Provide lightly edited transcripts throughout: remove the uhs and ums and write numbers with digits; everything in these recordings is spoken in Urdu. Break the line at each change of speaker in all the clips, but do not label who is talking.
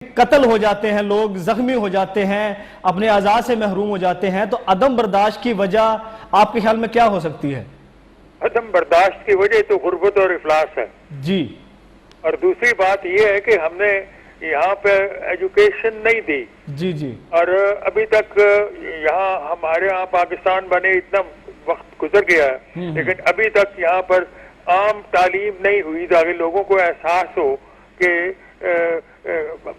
قتل ہو جاتے ہیں، لوگ زخمی ہو جاتے ہیں، اپنے اعضاء سے محروم ہو جاتے ہیں، تو عدم برداشت کی وجہ آپ کے خیال میں کیا ہو سکتی ہے؟
عدم برداشت کی وجہ تو غربت اور افلاس ہے
جی،
اور دوسری بات یہ ہے کہ ہم نے یہاں پہ ایجوکیشن نہیں دی
جی جی
اور ابھی تک یہاں ہمارے یہاں پاکستان بنے اتنا وقت گزر گیا ہے لیکن ابھی تک یہاں پر عام تعلیم نہیں ہوئی تاکہ لوگوں کو احساس ہو کہ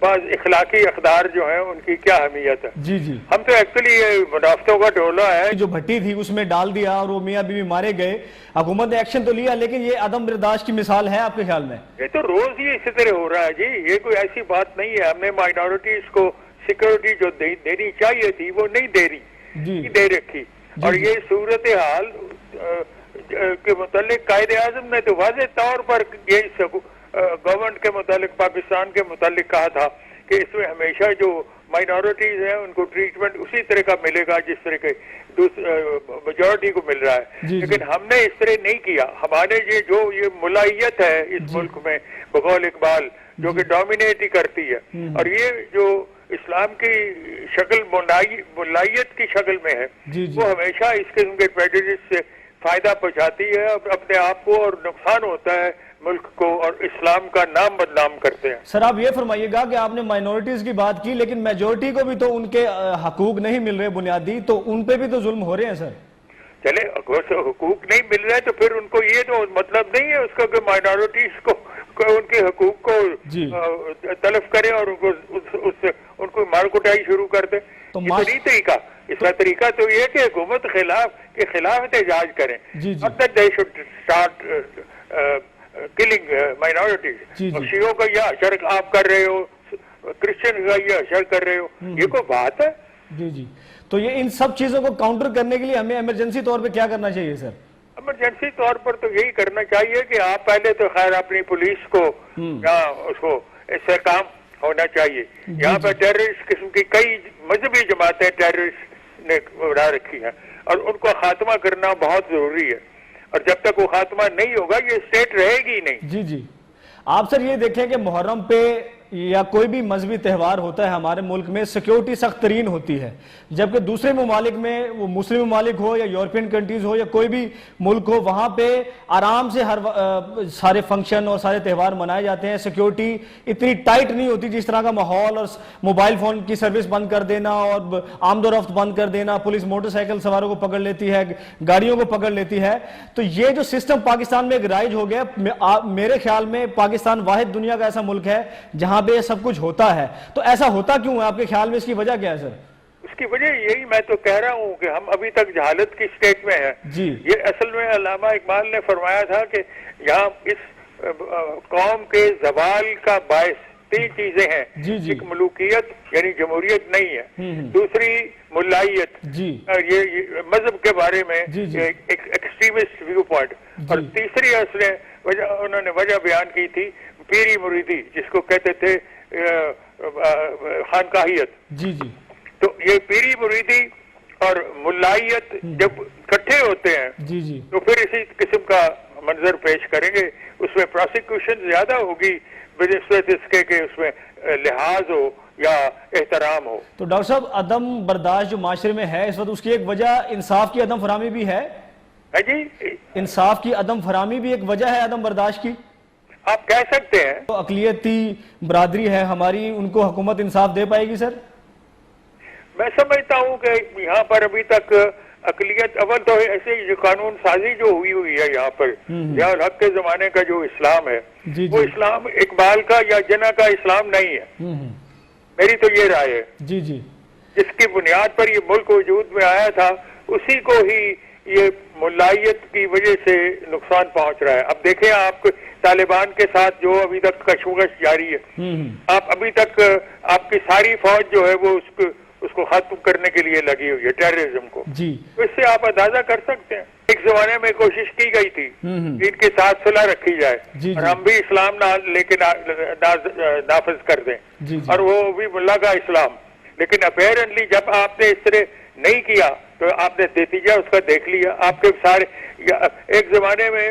بعض اخلاقی اقدار جو ہیں ان کی کیا اہمیت ہے۔
جی جی
ہم تو ایکچولی یہ منافتوں کا ڈولہ ہے
جو بھٹی تھی اس میں ڈال دیا اور وہ میاں بیوی مارے گئے، حکومت نے ایکشن تو لیا لیکن یہ عدم برداشت کی مثال ہے آپ کے خیال میں؟
یہ تو روز ہی اسی طرح ہو رہا ہے جی، یہ کوئی ایسی بات نہیں ہے۔ ہم نے مائنورٹیز کو سیکورٹی جو دینی چاہیے تھی وہ نہیں دے رہی،
جی
نہیں دے رکھی اور یہ صورتحال کے متعلق قائد اعظم نے تو واضح طور پر یہ گورنمنٹ کے متعلق پاکستان کے متعلق کہا تھا کہ اس میں ہمیشہ جو مائنورٹیز ہیں ان کو ٹریٹمنٹ اسی طرح کا ملے گا جس طرح کے میجورٹی کو مل رہا ہے، لیکن ہم نے اس طرح نہیں کیا۔ ہمارے یہ ملائیت ہے اس ملک میں بقول اقبال جو کہ ڈومینیٹ ہی کرتی ہے اور یہ جو اسلام کی شکل ملائیت کی شکل میں ہے وہ ہمیشہ اس قسم کے پریجوڈس سے فائدہ پہنچاتی ہے، اپنے آپ کو اور نقصان ہوتا ہے ملک کو اور اسلام کا نام بدنام کرتے ہیں۔
سر آپ یہ فرمائیے گا کہ آپ نے مائنورٹیز کی بات کی لیکن میجورٹی کو بھی تو ان کے حقوق نہیں مل رہے بنیادی، تو ان پہ بھی تو ظلم ہو رہے ہیں سر۔
چلے اگر حقوق نہیں مل رہے تو پھر ان کو یہ تو مطلب نہیں ہے اس کا کہ مائنورٹیز کو ان کے حقوق کو تلف کرے اور ان کو مار کٹائی شروع کر دے۔ اس کا طریقہ تو یہ کہ حکومت کے خلاف احتجاج کریں، مطلب they should start killing minorities۔ اور شیعوں کا یہ اشر آپ کر رہے ہو، کرسچن کا یہ اشر کر رہے ہو، یہ کوئی بات ہے؟
جی جی، تو یہ ان سب چیزوں کو کاؤنٹر کرنے کے لیے ہمیں ایمرجنسی طور پہ کیا کرنا چاہیے سر؟
ایمرجنسی طور پر تو یہی کرنا چاہیے کہ آپ پہلے تو خیر اپنی پولیس کو اس کو اس سے کام ہونا چاہیے۔ یہاں پہ ٹیررسٹ قسم کی کئی مذہبی جماعتیں ٹیررسٹ نے بنا رکھی ہیں اور ان کو خاتمہ کرنا بہت ضروری ہے اور جب تک وہ خاتمہ نہیں ہوگا یہ اسٹیٹ رہے گی نہیں۔
جی جی، آپ سر یہ دیکھیں کہ محرم پہ یا کوئی بھی مذہبی تہوار ہوتا ہے ہمارے ملک میں سیکیورٹی سخت ترین ہوتی ہے، جبکہ دوسرے ممالک میں وہ مسلم ممالک ہو یا یورپین کنٹریز ہو یا کوئی بھی ملک ہو وہاں پہ آرام سے سارے فنکشن اور سارے تہوار منائے جاتے ہیں، سیکیورٹی اتنی ٹائٹ نہیں ہوتی جس طرح کا ماحول، اور موبائل فون کی سروس بند کر دینا اور آمد و رفت بند کر دینا، پولیس موٹر سائیکل سواروں کو پکڑ لیتی ہے، گاڑیوں کو پکڑ لیتی ہے۔ تو یہ جو سسٹم پاکستان میں ایک رائج ہو گیا، میرے خیال میں پاکستان واحد دنیا کا ایسا ملک ہے جہاں پہ یہ سب کچھ ہوتا ہے، تو ایسا ہوتا کیوں ہے آپ کے خیال میں؟ اس کی وجہ کیا ہے سر؟
اس کی وجہ یہی میں تو کہہ رہا ہوں کہ ہم ابھی تک جہالت کی سٹیٹ میں ہیں۔ یہ اصل میں علامہ اقبال نے فرمایا تھا کہ یہاں اس قوم کے زوال کا باعث تین چیزیں ہیں، ایک ملوکیت یعنی جمہوریت نہیں ہے، دوسری ملائیت یہ مذہب کے بارے میں ایک ایکسٹریمسٹ ویو پوائنٹ، اور تیسری انہوں نے وجہ بیان کی تھی پیری مریدی جس کو کہتے تھے خانقاہیت۔
جی جی،
تو یہ پیری مریدی اور ملائیت جب اکٹھے ہوتے ہیں تو پھر اسی قسم کا منظر پیش کریں گے، اس میں پروسیکیوشن زیادہ ہوگی بنسبت اس کے کہ اس میں لحاظ ہو یا احترام ہو۔
تو ڈاکٹر صاحب عدم برداشت جو معاشرے میں ہے اس وقت، اس کی ایک وجہ انصاف کی عدم فراہمی بھی ہے؟
جی،
انصاف کی عدم فراہمی بھی ایک وجہ ہے عدم برداشت کی؟
آپ کہہ سکتے ہیں۔
اقلیتی برادری ہے ہماری، ان کو حکومت انصاف دے پائے گی سر؟
میں سمجھتا ہوں کہ یہاں پر ابھی تک اقلیت اول تو ایسے جو قانون سازی جو ہوئی ہے یہاں پر یا حق کے زمانے کا جو اسلام ہے وہ اسلام اقبال کا یا جناح کا اسلام نہیں ہے، میری تو یہ رائے ہے۔
جی جی،
جس کی بنیاد پر یہ ملک وجود میں آیا تھا اسی کو ہی یہ ملائیت کی وجہ سے نقصان پہنچ رہا ہے۔ اب دیکھیں آپ طالبان کے ساتھ جو ابھی تک کشمکش جاری ہے، آپ ابھی تک آپ کی ساری فوج جو ہے وہ اس کو ختم کرنے کے لیے لگی ہوئی ہے، ٹیررزم کو۔ اس سے آپ اندازہ کر سکتے ہیں ایک زمانے میں کوشش کی گئی تھی کہ ان کے ساتھ صلح رکھی جائے اور ہم بھی اسلام لے کے نافذ کر دیں اور وہ بھی ملا کا اسلام، لیکن اپیرنٹلی جب آپ نے اس طرح نہیں کیا تو آپ نے نتیجہ اس کا دیکھ لیا۔ آپ کے سارے ایک زمانے میں